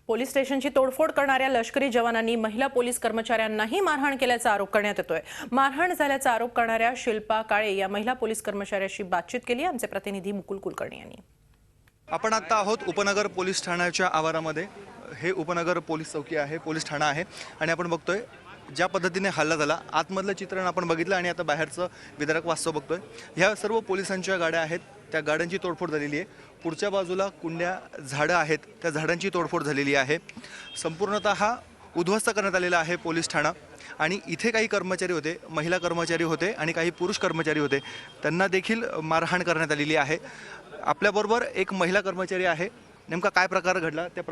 Police स्टेशनची तोडफोड करणाऱ्या लष्करी जवानांनी महिला पोलीस कर्मचाऱ्यांनाही मारहाण केल्याचा आरोप करण्यात येतोय। मारहाण झाल्याचा आरोप करणाऱ्या शिल्पा काळे या महिला पोलीस कर्मचाऱ्याशी बातचीत केली आमचे प्रतिनिधी मुकुल कुलकर्णी यांनी। आपण आता आहोत उपनगर पोलीस ठाण्याच्या आवारामध्ये। हे उपनगर पोलीस चौकी आहे, पोलीस ठाणा आहे आणि आपण बघतोय ज्या पद्धतीने हल्ला झाला आतमधलं चित्रण आपण बघितलं आणि आता बाहेरचं विदारक वास्तव बघतोय। ह्या सर्व पोलिसांच्या गाड्या आहेत, त्या गाड्यांची तोडफोड झालेली आहे। पुढच्या बाजूला कुंड्या झाडं आहेत, त्या झाडांची तोडफोड झालेली आहे। संपूर्णतः उद्ध्वस्त करण्यात आलेला आहे पोलीस ठाणा आणि इथे काही कर्मचारी होते, महिला कर्मचारी होते आणि काही पुरुष कर्मचारी होते, त्यांना देखील मारहाण करण्यात आलेली आहे। आपल्याबरोबर एक महिला कर्मचारी आहे। नेमका काय प्रकार घडला त्या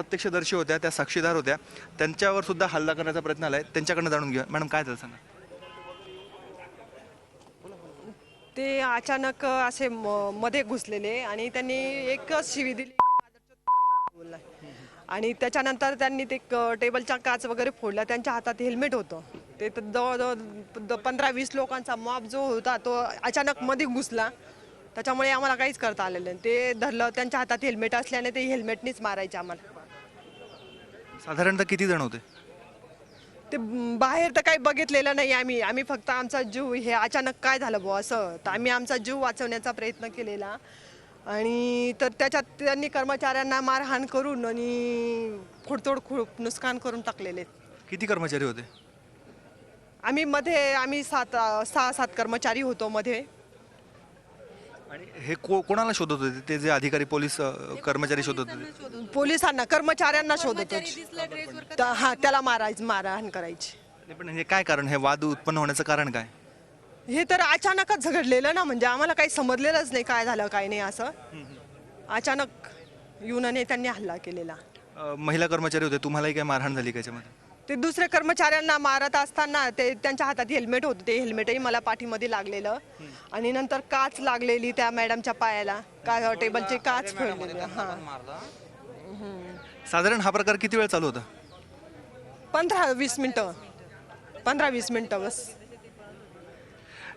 होत्या, त्या साक्षीदार होत्या, त्यांच्यावर सुद्धा हल्ला करण्याचा प्रयत्न आलाय, त्यांच्याकडनं जाणून घेऊया। मॅडम काय झालं सांगा। ते अचानक असे मध्ये घुसलेले आणि त्यांनी एक शिवी दिली आणि त्याच्यानंतर त्यांनी ते टेबलच्या काच वगैरे फोडला। त्यांच्या हातात हेल्मेट होतं। ते जवळजवळ 15-20 लोकांचा मॉब जो होता तो अचानक मध्ये घुसला, त्याच्यामुळे आम्हाला काहीच करता आलेलं नाही। ते धरलं, त्यांच्या हातात हेल्मेट असल्याने ते हेल्मेटनीच मारायचे आम्हाला। साधारणतः किती जण होते? ते बाहेर तर काही बघितलेलं नाही आम्ही फक्त आमचा जीव, हे अचानक काय झालं बुवा असं, तर आम्ही आमचा जीव वाचवण्याचा प्रयत्न केलेला आणि तर त्याच्यात त्यांनी कर्मचाऱ्यांना मारहाण करून आणि फोडतोड खूप नुकसान करून टाकलेले। किती कर्मचारी होते? आम्ही 6-7 कर्मचारी होतो मध्ये। आणि हे कोणाला शोधत होते? ते जे अधिकारी पोलीस कर्मचारी शोधत होते? पोलिसांना, कर्मचाऱ्यांना शोधत होते। हा, त्याला मारहाण करायची। पण हे काय कारण, हे वाद उत्पन्न होण्याचं कारण काय? हे तर अचानकच घडलेलं ना, म्हणजे आम्हाला काही समजलेलंच नाही काय झालं काय नाही। असं अचानक येऊन त्यांनी हल्ला केलेला। महिला कर्मचारी होते, तुम्हालाही काय मारहाण झाली त्याच्यामध्ये? ते दुसऱ्या कर्मचाऱ्यांना मारत असताना ते त्यांच्या हातात हेल्मेट होतं, ते हेल्मेटही मला पाठीमध्ये लागलेलं आणि नंतर काच लागलेली त्या मॅडमच्या पायाला, टेबलची काच फोडलेली। हा, साधारण हा प्रकार किती वेळ चालू होता? 15-20 मिनिटं बस।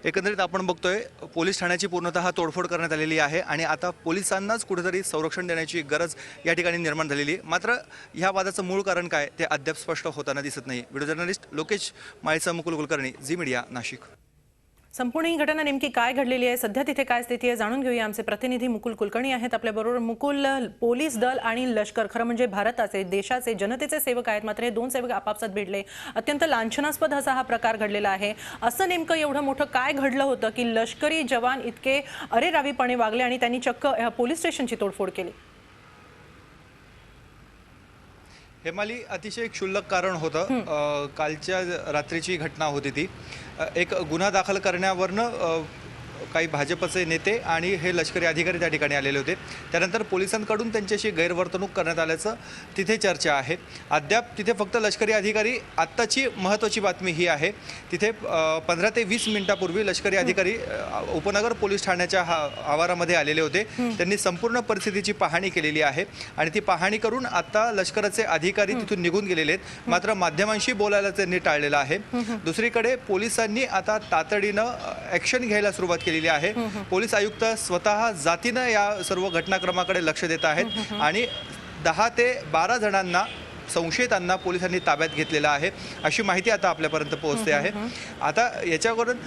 एकंदरीत आपण बघतोय पोलीस ठाण्याची पूर्णतः तोडफोड करण्यात आलेली आहे आणि आता पोलिसांनाच कुठेतरी संरक्षण देण्याची गरज या ठिकाणी निर्माण झालेली आहे। मात्र ह्या वादाचं मूळ कारण काय ते अद्याप स्पष्ट होताना दिसत नाही। व्हिडिओ जर्नलिस्ट लोकेश माळीसह मुकुल कुलकर्णी, झी मीडिया, नाशिक। संपूर्ण ही घटना नेमकी काय घडलेली आहे, सध्या तिथे काय स्थिती आहे जाणून घेऊया। आमचे प्रतिनिधी मुकुल कुलकर्णी आहेत आपल्याबरोबर। मुकुल, पोलीस दल आणि लष्कर खरं म्हणजे भारताचे, देशाचे, जनतेचे सेवक आहेत, मात्र हे दोन सेवक आपापसात भिडले। अत्यंत लांछनास्पद असा हा प्रकार घडलेला आहे। असं नेमकं एवढं मोठं काय घडलं होतं की लष्करी जवान इतके अरेरावीपणे वागले आणि त्यांनी चक्क पोलीस स्टेशनची तोडफोड केली? हेमाली, अतिशय क्षुल्लक कारण होतं। कालच्या रात्रीची घटना होती ती। एक गुन्हा दाखल करण्यावरनं काही भाजपचे नेते आणि हे लष्करी अधिकारी त्या ठिकाणी आलेले होते। त्यानंतर पोलिसांकडून त्यांच्याशी गैरवर्तणूक करण्यात आल्याचं तिथे चर्चा आहे। अद्याप तिथे फक्त लष्करी अधिकारी, आत्ताची महत्त्वाची बातमी ही आहे, तिथे 15 ते 20 मिनिटापूर्वी लष्करी अधिकारी उपनगर पोलीस ठाण्याच्या आवारामध्ये आलेले होते। त्यांनी संपूर्ण परिस्थितीची पाहणी केलेली आहे आणि ती पाहणी करून आता लष्कराचे अधिकारी तिथून निघून गेलेले आहेत। मात्र माध्यमांशी बोलायला त्यांनी टाळलेलं आहे। दुसरीकडे पोलिसांनी आता तातडीनं ॲक्शन घ्यायला सुरुवात केलेली आहे। पोलीस आयुक्त स्वतः जातीनं या सर्व घटनाक्रमाकडे लक्ष देत आहेत आणि 10 ते 12 जणांना, संशयितांना पोलिसांनी ताब्यात घेतलेलं आहे, अशी माहिती आता आपल्यापर्यंत पोहोचते आहे। आता याच्यावरून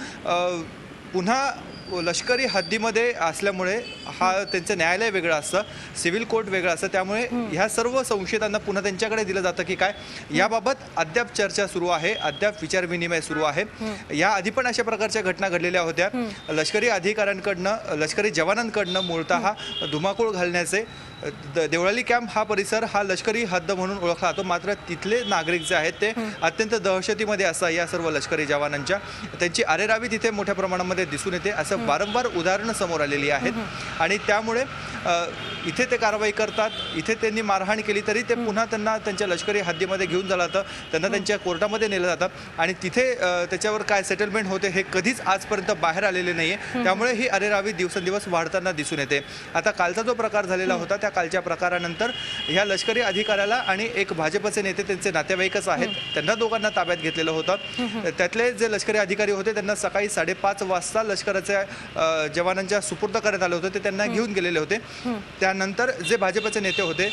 पुन्हा लष्करी हद्दीमध्ये असल्यामुळे हा त्यांचं न्यायालय वेगळं असतं, सिव्हिल कोर्ट वेगळं असतं, त्यामुळे ह्या सर्व संशयितांना पुन्हा त्यांच्याकडे दिलं जातं की काय, याबाबत अद्याप चर्चा सुरू आहे, अद्याप विचारविनिमय सुरू आहे। याआधी पण अशा प्रकारच्या घटना घडलेल्या होत्या। लष्करी अधिकाऱ्यांकडनं, लष्करी जवानांकडनं मूळतः धुमाकूळ घालण्याचे, देवळाली कॅम्प हा परिसर हा लष्करी हद्द म्हणून ओळखला जातो, मात्र तिथले नागरिक जे आहेत ते अत्यंत दहशतीमध्ये असतात या सर्व लष्करी जवानांच्या। त्यांची अरेरावी तिथे मोठ्या प्रमाणामध्ये दिसून येते, असं वारंवार उदाहरणं समोर आलेली आहेत आणि त्यामुळे इथे ते कारवाई करतात, इथे त्यांनी मारहाण केली तरी ते पुन्हा त्यांना त्यांच्या लष्करी हद्दीमध्ये घेऊन जालं जातं, त्यांना त्यांच्या कोर्टामध्ये नेलं जातं आणि तिथे त्याच्यावर काय सेटलमेंट होते हे कधीच आजपर्यंत बाहेर आलेले नाही आहे। त्यामुळे ही अरेरावी दिवसेंदिवस वाढताना दिसून येते। आता कालचा जो प्रकार झालेला होता त्या कालच्या प्रकारानंतर ह्या लष्करी अधिकाऱ्याला आणि एक भाजपचे नेते, त्यांचे नातेवाईकच आहेत, त्यांना दोघांना ताब्यात घेतलेलं होतं। त्यातले जे लष्करी अधिकारी होते त्यांना सकाळी 5:30 वाजता लष्कराच्या जवानांच्या सुपूर्द करण्यात आले होते, ते त्यांना घेऊन गेलेले होते। त्यानंतर जे भाजपचे नेते होते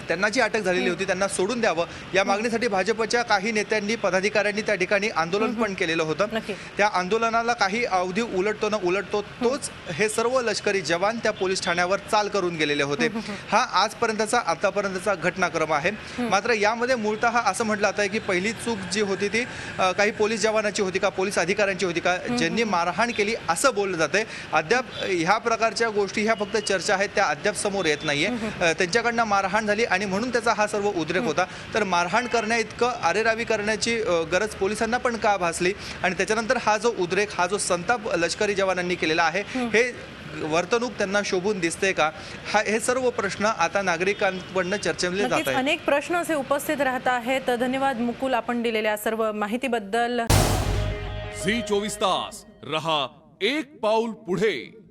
त्यांना जी अटक झालेली होती त्यांना सोडून द्यावं या मागणीसाठी भाजपच्या काही नेत्यांनी पदाधिकाऱ्यांनी त्या ठिकाणी आंदोलन पण केलेलं होतं. नक्की. त्या आंदोलनाला काही अवधी उलटतो न उलटतो तोच हे सर्व लष्करी जवान त्या पोलीस ठाण्यावर चाल करून गेलेले होते. हा आतापर्यंतचा घटनाक्रम आहे. मात्र यामध्ये मूळतः असं म्हटलं जातं की पहिली चूक जी होती ती काही पोलीस जवानाची होती का, पोलीस अधिकाऱ्यांची होती का, ज्यांनी मारहाण केली असं बोललं जातंय. अद्याप ह्या प्रकारच्या गोष्टी ह्या फक्त चर्चा आहेत, त्या अद्याप समोर येत नाहीये. त्यांच्याकडनं मारहाण झाली आणि म्हणून त्याचा हा सर्व उद्रेक होता. तर मारहाण करण्या इतकं अरेरावी करण्याची गरज पोलिसांना पण का भासली आणि त्याच्यानंतर हा जो उद्रेक, हा जो संताप लष्करी जवानांनी केलेला आहे, हे वर्तणूक त्यांना शोभून दिसते का, हे सर्व प्रश्न आता नागरिकांकडून चर्चेले जात नक्कीच आहेत. अनेक प्रश्न असे उपस्थित राहत आहेत. धन्यवाद मुकुल, आपण दिलेल्या सर्व माहितीबद्दल. झी 24 तास रहा एक पाऊल पुढे.